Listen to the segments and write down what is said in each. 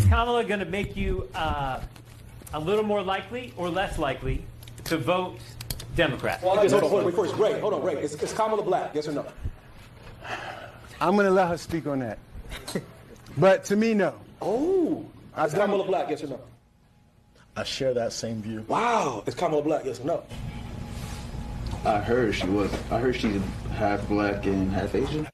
Kamala going to make you a little more likely or less likely to vote Democrat? Well, hold on, wait, first, Ray, hold on, Ray. Is Kamala black, yes or no? I'm going to let her speak on that. But to me, no. Oh, is Kamala black, yes or no? I share that same view. Wow, is Kamala black, yes or no? I heard she was. I heard she's half black and half Asian.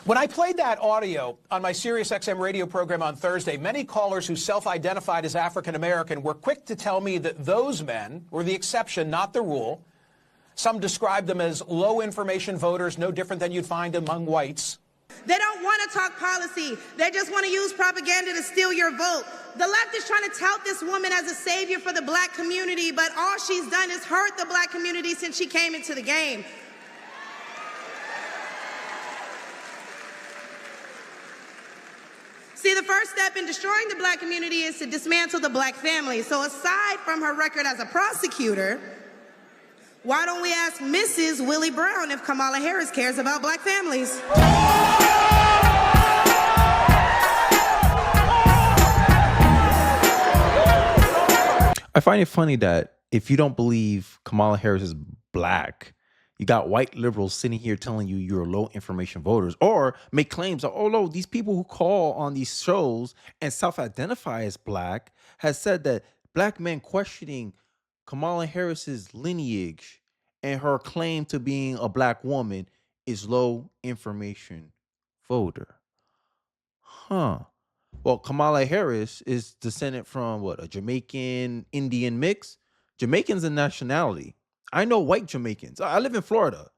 When I played that audio on my SiriusXM radio program on Thursday, many callers who self-identified as African-American were quick to tell me that those men were the exception, not the rule. Some described them as low-information voters, no different than you'd find among whites. They don't want to talk policy. They just want to use propaganda to steal your vote. The left is trying to tout this woman as a savior for the black community, but all she's done is hurt the black community since she came into the game. See, the first step in destroying the black community is to dismantle the black family. So aside from her record as a prosecutor, why don't we ask Mrs. Willie Brown if Kamala Harris cares about black families? I find it funny that if you don't believe Kamala Harris is black, you got white liberals sitting here telling you you're low information voters, or make claims that, oh no, these people who call on these shows and self-identify as black has said that black men questioning Kamala Harris's lineage and her claim to being a black woman is low information voter. Huh. Well, Kamala Harris is descendant from what, a Jamaican Indian mix? Jamaican's a nationality. I know white Jamaicans. I live in Florida.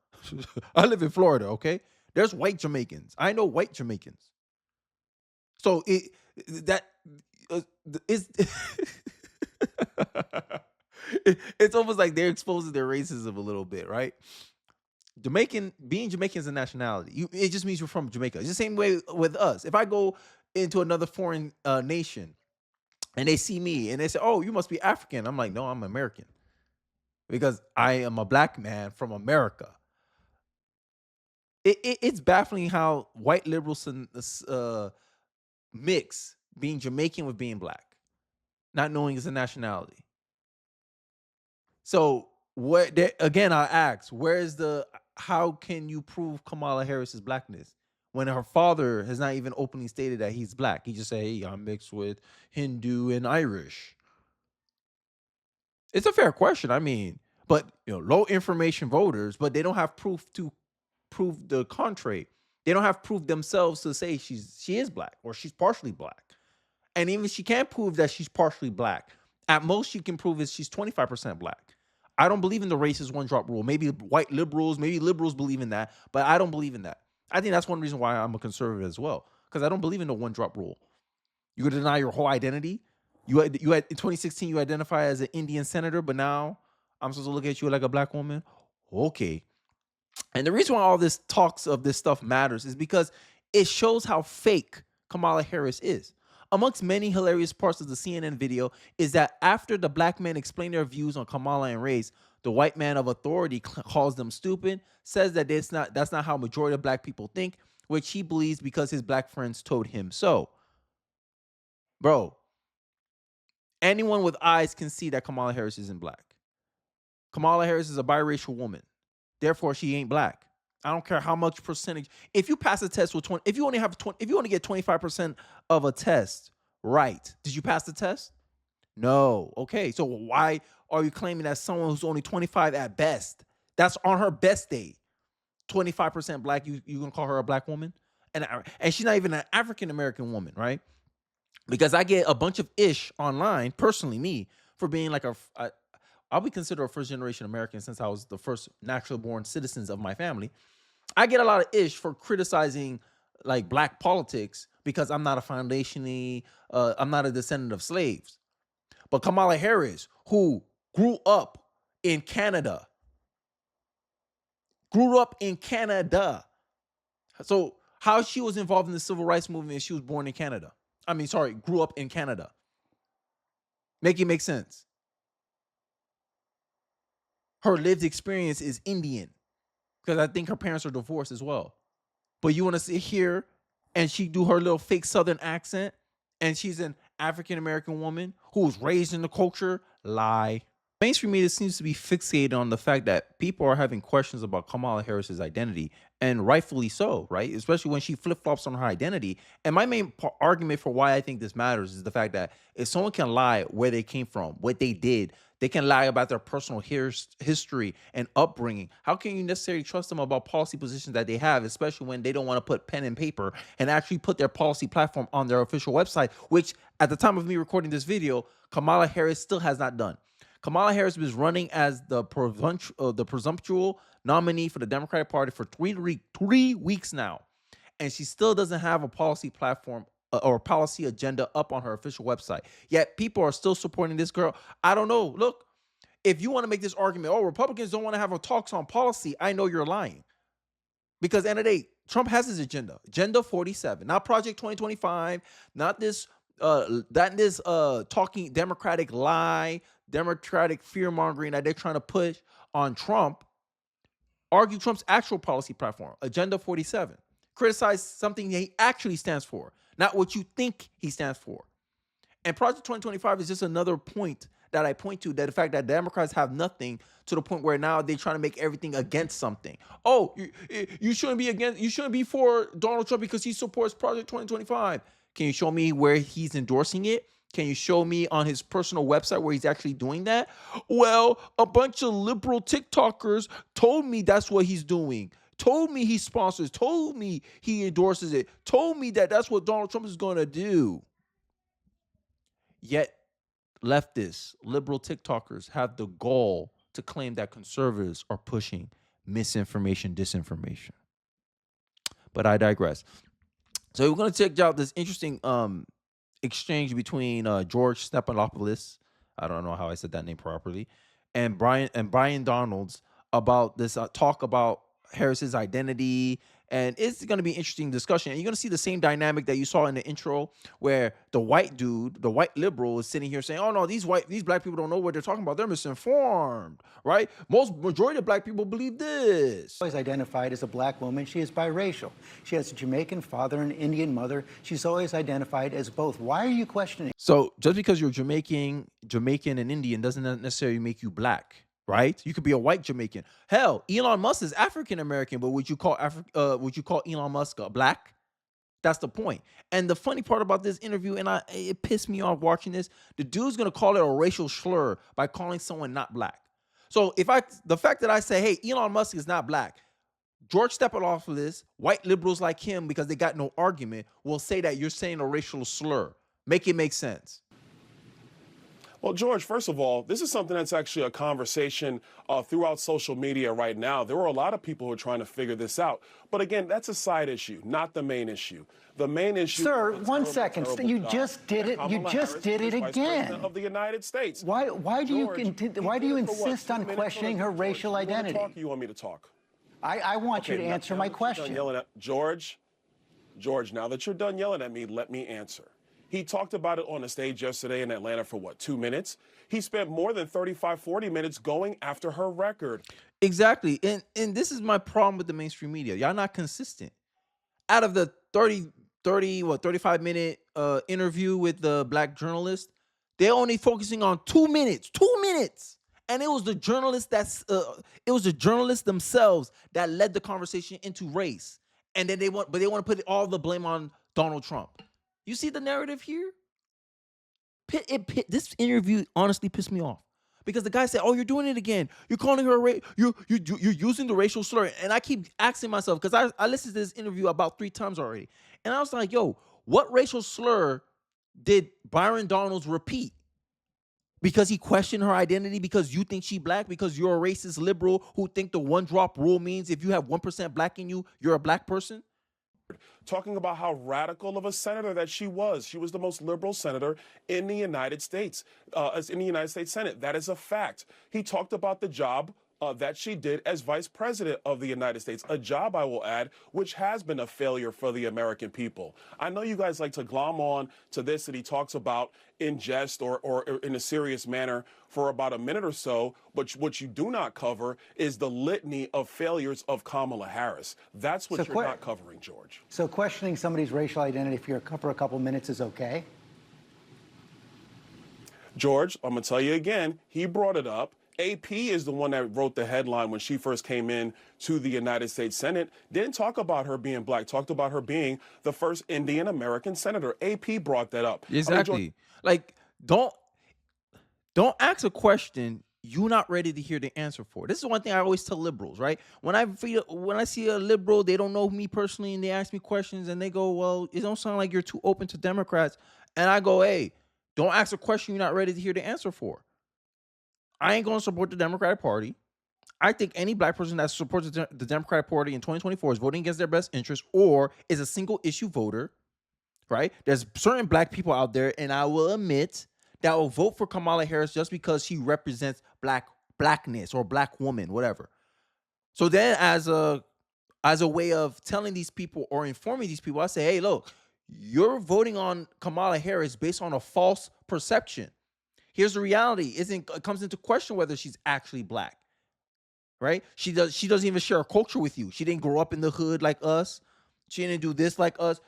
I live in Florida, okay? There's white Jamaicans. I know white Jamaicans. So it's almost like they're exposing their racism a little bit, right? Being Jamaican is a nationality. It just means you're from Jamaica. It's the same way with us. If I go into another foreign nation and they see me and they say, oh, you must be African. I'm like, no, I'm American. Because I am a black man from America. It's baffling how white liberals mix being Jamaican with being black, not knowing it's a nationality. So again, I ask, how can you prove Kamala Harris's blackness when her father has not even openly stated that he's black? He just say, hey, I'm mixed with Hindu and Irish. It's a fair question. I mean, but low information voters, but they don't have proof to prove the contrary. They don't have proof themselves to say she is black or she's partially black. And even if she can't prove that she's partially black, at most she can prove is she's 25% black. I don't believe in the racist one-drop rule. Maybe white liberals, maybe liberals believe in that, but I don't believe in that. I think that's one reason why I'm a conservative as well, because I don't believe in the one-drop rule. You could deny your whole identity. You had in 2016 you identify as an Indian senator, but now I'm supposed to look at you like a black woman. Okay. And the reason why all this talks of this stuff matters is because it shows how fake Kamala Harris is. Amongst many hilarious parts of the CNN video is that after the black men explain their views on Kamala and race, the white man of authority calls them stupid, says that that's not how majority of black people think, which he believes because his black friends told him so. Bro, anyone with eyes can see that Kamala Harris isn't black. Kamala Harris is a biracial woman. Therefore, she ain't black. I don't care how much percentage. If you pass a test with 20, if you only get 25% of a test right, did you pass the test? No. Okay. So why are you claiming that someone who's only 25 at best, that's on her best day, 25% black, you gonna call her a black woman? And she's not even an African American woman, right? Because I get a bunch of ish online, personally me, for being like I'll be considered a first generation American since I was the first naturally born citizens of my family. I get a lot of ish for criticizing like black politics because I'm not I'm not a descendant of slaves. But Kamala Harris, who grew up in Canada. So how she was involved in the civil rights movement if she was born in Canada? Grew up in Canada. Make it make sense. Her lived experience is Indian because I think her parents are divorced as well. But you want to sit here and she do her little fake Southern accent and she's an African American woman who was raised in the culture. Lie. Mainstream media seems to be fixated on the fact that people are having questions about Kamala Harris's identity, and rightfully so, right? Especially when she flip-flops on her identity. And my main argument for why I think this matters is the fact that if someone can lie where they came from, what they did, they can lie about their personal history and upbringing. How can you necessarily trust them about policy positions that they have, especially when they don't want to put pen and paper and actually put their policy platform on their official website, which at the time of me recording this video, Kamala Harris still has not done. Kamala Harris was running as the presumptual nominee for the Democratic Party for 3 weeks now, and she still doesn't have a policy platform or policy agenda up on her official website. Yet people are still supporting this girl. I don't know. Look, if you want to make this argument, oh, Republicans don't want to have a talks on policy, I know you're lying. Because at the end of the day, Trump has his agenda, Agenda 47, not Project 2025, not this talking Democratic lie, Democratic fear-mongering that they're trying to push on Trump. Argue Trump's actual policy platform, Agenda 47. Criticize something he actually stands for, not what you think he stands for. And Project 2025 is just another point that I point to, that the fact that Democrats have nothing, to the point where now they're trying to make everything against something. Oh, you shouldn't be for Donald Trump because he supports Project 2025. Can you show me where he's endorsing it? Can you show me on his personal website where he's actually doing that? Well, a bunch of liberal TikTokers told me that's what he's doing. Told me he sponsors, told me he endorses it, told me that that's what Donald Trump is going to do. Yet leftists, liberal TikTokers have the gall to claim that conservatives are pushing misinformation, disinformation. But I digress. So we're going to check out this interesting exchange between George Stephanopoulos, I don't know how I said that name properly, and Byron Donalds about this talk about Harris's identity. And it's going to be an interesting discussion. And you're going to see the same dynamic that you saw in the intro, where the white dude, the white liberal, is sitting here saying, oh, no, these black people don't know what they're talking about. They're misinformed, right? Majority of black people believe this. Always identified as a black woman. She is biracial. She has a Jamaican father and an Indian mother. She's always identified as both. Why are you questioning? So just because you're Jamaican and Indian doesn't necessarily make you black. Right? You could be a white Jamaican. Hell, Elon Musk is African American, but would you call Elon Musk black? That's the point. And the funny part about this interview, and it pissed me off watching this, the dude's gonna call it a racial slur by calling someone not black. So the fact that I say, hey, Elon Musk is not black, George Stephanopoulos, white liberals like him, because they got no argument, will say that you're saying a racial slur. Make it make sense. Well, George, first of all, this is something that's actually a conversation throughout social media right now. There were a lot of people who are trying to figure this out. But again, that's a side issue, not the main issue. The main issue. Sir, 1 second. You just did it. You just did it again. Of the United States. Why do you insist on questioning her racial identity? You want me to talk? I want you to answer my question. George, now that you're done yelling at me, let me answer. He talked about it on the stage yesterday in Atlanta for, 2 minutes? He spent more than 35, 40 minutes going after her record. Exactly. And this is my problem with the mainstream media. Y'all not consistent. Out of the 35-minute interview with the black journalist, they're only focusing on 2 minutes. 2 minutes. And it was the journalists themselves that led the conversation into race. And then they want to put all the blame on Donald Trump. You see the narrative here? This interview honestly pissed me off, because the guy said, "Oh, you're doing it again. You're calling her you're using the racial slur." And I keep asking myself, because I listened to this interview about 3 times already, and I was like, "Yo, what racial slur did Byron Donalds repeat? Because he questioned her identity, because you think she black, because you're a racist liberal who think the 1-drop rule means if you have 1% black in you, you're a black person?" Talking about how radical of a senator that she was. She was the most liberal senator in the United States, in the United States Senate. That is a fact. He talked about the job that she did as vice president of the United States, a job, I will add, which has been a failure for the American people. I know you guys like to glom on to this that he talks about in jest or in a serious manner for about a minute or so, but what you do not cover is the litany of failures of Kamala Harris. That's what you're not covering, George. So questioning somebody's racial identity for a couple minutes is okay? George, I'm going to tell you again, he brought it up. AP is the one that wrote the headline when she first came in to the United States Senate. Didn't talk about her being black, talked about her being the first Indian American senator. AP brought that up. Exactly. Like, don't ask a question you're not ready to hear the answer for. This is one thing I always tell liberals, right? When I see a liberal, they don't know me personally, and they ask me questions, and they go, "Well, it don't sound like you're too open to Democrats." And I go, "Hey, don't ask a question you're not ready to hear the answer for." I ain't going to support the Democratic Party. I think any black person that supports the Democratic Party in 2024 is voting against their best interest or is a single issue voter, right? There's certain black people out there, and I will admit, that will vote for Kamala Harris just because she represents blackness or black woman, whatever. So then as a way of telling these people or informing these people, I say, hey, look, you're voting on Kamala Harris based on a false perception. Here's the reality. It comes into question whether she's actually black, right? She doesn't even share a culture with you. She didn't grow up in the hood like us. She didn't do this like us.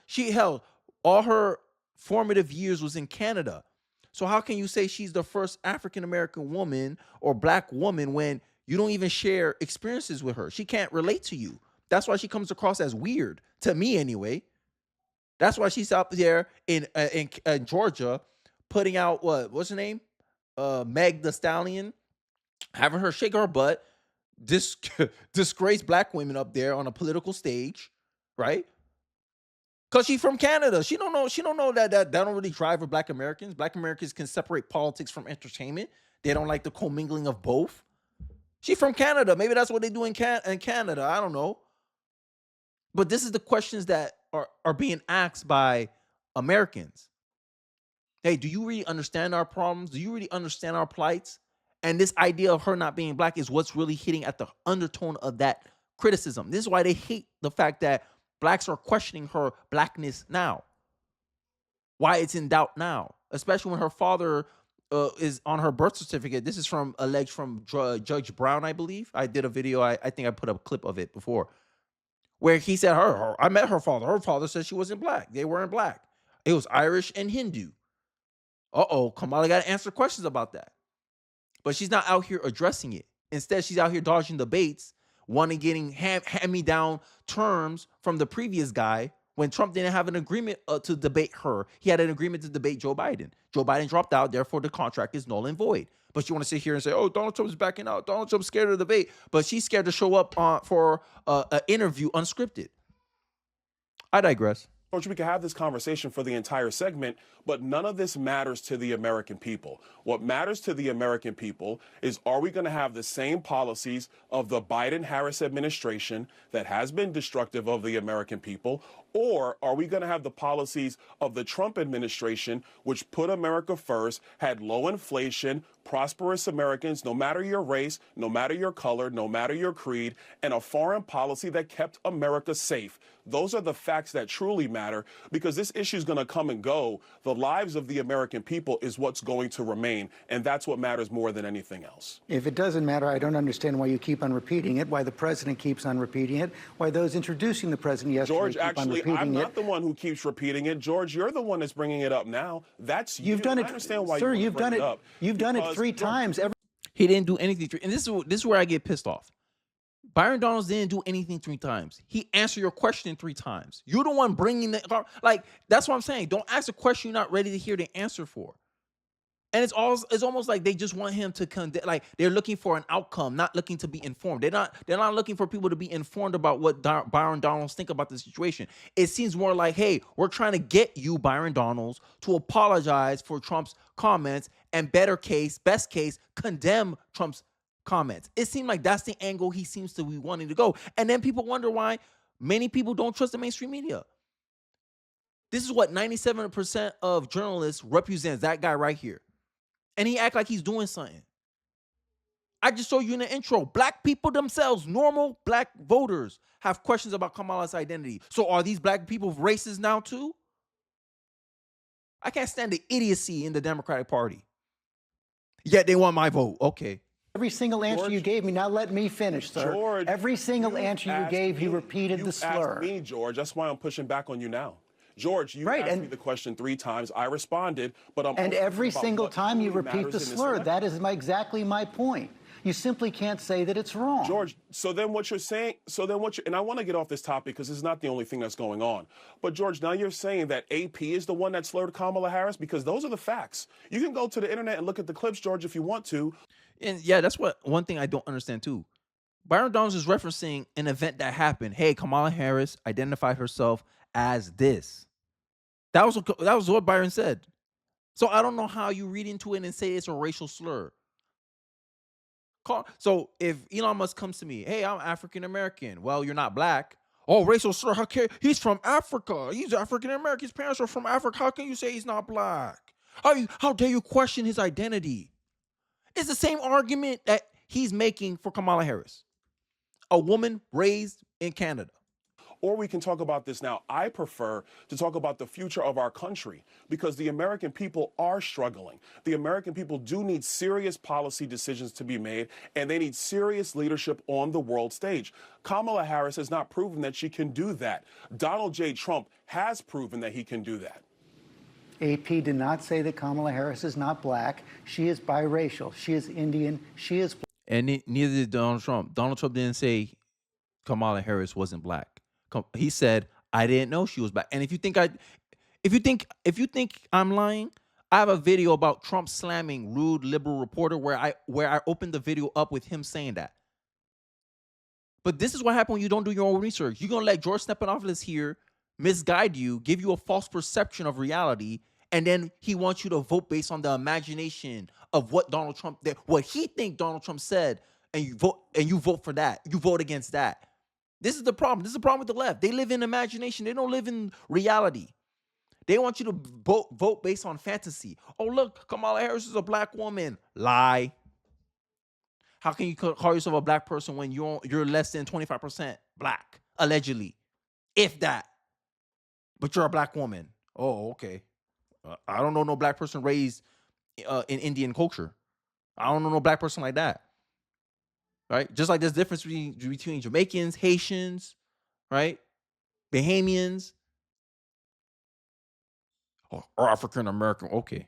All her formative years was in Canada. So how can you say she's the first African-American woman or black woman when you don't even share experiences with her? She can't relate to you. That's why she comes across as weird, to me anyway. That's why she's out there in Georgia putting out, what's her name? Meg the Stallion, having her shake her butt, disgrace black women up there on a political stage, right? Because she's from Canada. She don't know that don't really drive for black Americans. Black Americans can separate politics from entertainment. They don't like the commingling of both. She's from Canada. Maybe that's what they do in Canada. I don't know. But this is the questions that are being asked by Americans. Hey, do you really understand our problems? Do you really understand our plights? And this idea of her not being black is what's really hitting at the undertone of that criticism. This is why they hate the fact that blacks are questioning her blackness now. Why it's in doubt now, especially when her father is on her birth certificate. This is alleged from Judge Brown, I believe. I did a video. I think I put up a clip of it before, where he said I met her father. Her father said she wasn't black. They weren't black. It was Irish and Hindu. Kamala got to answer questions about that. But she's not out here addressing it. Instead, she's out here dodging debates, getting hand-me-down terms from the previous guy when Trump didn't have an agreement to debate her. He had an agreement to debate Joe Biden. Joe Biden dropped out, therefore the contract is null and void. But you want to sit here and say, oh, Donald Trump's backing out. Donald Trump's scared of the debate. But she's scared to show up for an interview unscripted. I digress. Coach, we can have this conversation for the entire segment, but none of this matters to the American people. What matters to the American people is, are we going to have the same policies of the Biden-Harris administration that has been destructive of the American people, or are we going to have the policies of the Trump administration, which put America first, had low inflation, prosperous Americans, no matter your race, no matter your color, no matter your creed, and a foreign policy that kept America safe? Those are the facts that truly matter, because this issue is going to come and go. The lives of the American people is what's going to remain, and that's what matters more than anything else. If it doesn't matter, I don't understand why you keep on repeating it, why the president keeps on repeating it, why those introducing the president yesterday George, keep on actually, repeating I'm it. not the one who keeps repeating it. George, you're the one that's bringing it up now. That's you. You've done it, I understand why sir. you You've done it. up. You've done it 3 times. He didn't do anything. And this is where I get pissed off. Byron Donalds didn't do anything 3 times. He answered your question 3 times. You're the one bringing that's what I'm saying. Don't ask a question you're not ready to hear the answer for. And it's almost like they just want him to condemn. Like, they're looking for an outcome, not looking to be informed. They're not looking for people to be informed about what Byron Donalds think about the situation. It seems more like, hey, we're trying to get you, Byron Donalds, to apologize for Trump's comments and best case, condemn Trump's comments. It seemed like that's the angle he seems to be wanting to go. And then people wonder why many people don't trust the mainstream media. This is what 97% of journalists represents, that guy right here. And he act like he's doing something. I just showed you in the intro. Black people themselves, normal black voters, have questions about Kamala's identity. So are these black people racist now too? I can't stand the idiocy in the Democratic Party. Yet they want my vote. Okay. Every single answer you gave me, now let me finish, sir. George, every single answer you gave, you repeated the slur. Asked me, George. That's why I'm pushing back on you now. George, you Right, asked and- me the question 3 times. I responded, but I'm and also every about single what time you truly repeat matters the in this slur, election. that is exactly my point. You simply can't say that it's wrong. George, so then what you're saying, and I want to get off this topic because it's not the only thing that's going on. But George, now you're saying that AP is the one that slurred Kamala Harris because those are the facts. You can go to the internet and look at the clips, George, if you want to. And yeah, that's what one thing I don't understand too. Byron Donalds is referencing an event that happened. Hey, Kamala Harris identified herself as this. That was what Byron said. So I don't know how you read into it and say it's a racial slur. So if Elon Musk comes to me, hey, I'm African American. Well, you're not black. Oh, racial slur. He's from Africa. He's African American. His parents are from Africa. How can you say he's not black? How dare you question his identity? It's the same argument that he's making for Kamala Harris, a woman raised in Canada. Or we can talk about this now. I prefer to talk about the future of our country because the American people are struggling. The American people do need serious policy decisions to be made, and they need serious leadership on the world stage. Kamala Harris has not proven that she can do that. Donald J. Trump has proven that he can do that. AP did not say that Kamala Harris is not black. She is biracial. She is Indian. She is. And neither did Donald Trump. Donald Trump didn't say Kamala Harris wasn't black. He said, I didn't know she was black. And if you think I'm lying, I have a video about Trump slamming rude liberal reporter where I opened the video up with him saying that. But this is what happens when you don't do your own research. You're gonna let George Stephanopoulos here misguide you, give you a false perception of reality, and then he wants you to vote based on the imagination of what what he think Donald Trump said, and you vote for that. You vote against that. This is the problem. This is the problem with the left. They live in imagination. They don't live in reality. They want you to vote based on fantasy. Oh, look, Kamala Harris is a black woman. Lie. How can you call yourself a black person when you're less than 25% black, allegedly? If that. But you're a black woman. Oh, okay. I don't know no black person raised in Indian culture. I don't know no black person like that. Right? Just like there's difference between Jamaicans, Haitians, right? Bahamians, or African American. Okay.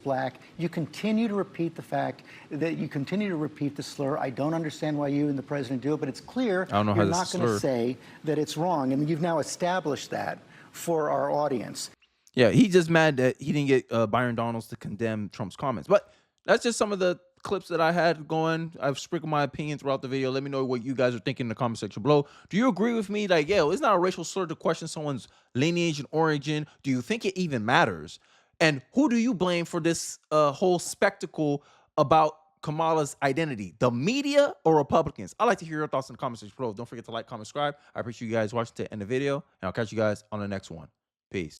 Black. You continue to repeat the fact that you continue to repeat the slur. I don't understand why you and the president do it, but it's clear I don't know you're how not this is going to slur. say that it's wrong. I mean, you've now established that for our audience. Yeah, he's just mad that he didn't get Byron Donalds to condemn Trump's comments. But that's just some of the clips that I had going. I've sprinkled my opinion throughout the video. Let me know what you guys are thinking in the comment section below. Do you agree with me? Like, it's not a racial slur to question someone's lineage and origin. Do you think it even matters? And who do you blame for this whole spectacle about Kamala's identity? The media or Republicans? I'd like to hear your thoughts in the comment section below. Don't forget to like, comment, subscribe. I appreciate you guys watching to end the video, and I'll catch you guys on the next one. Peace.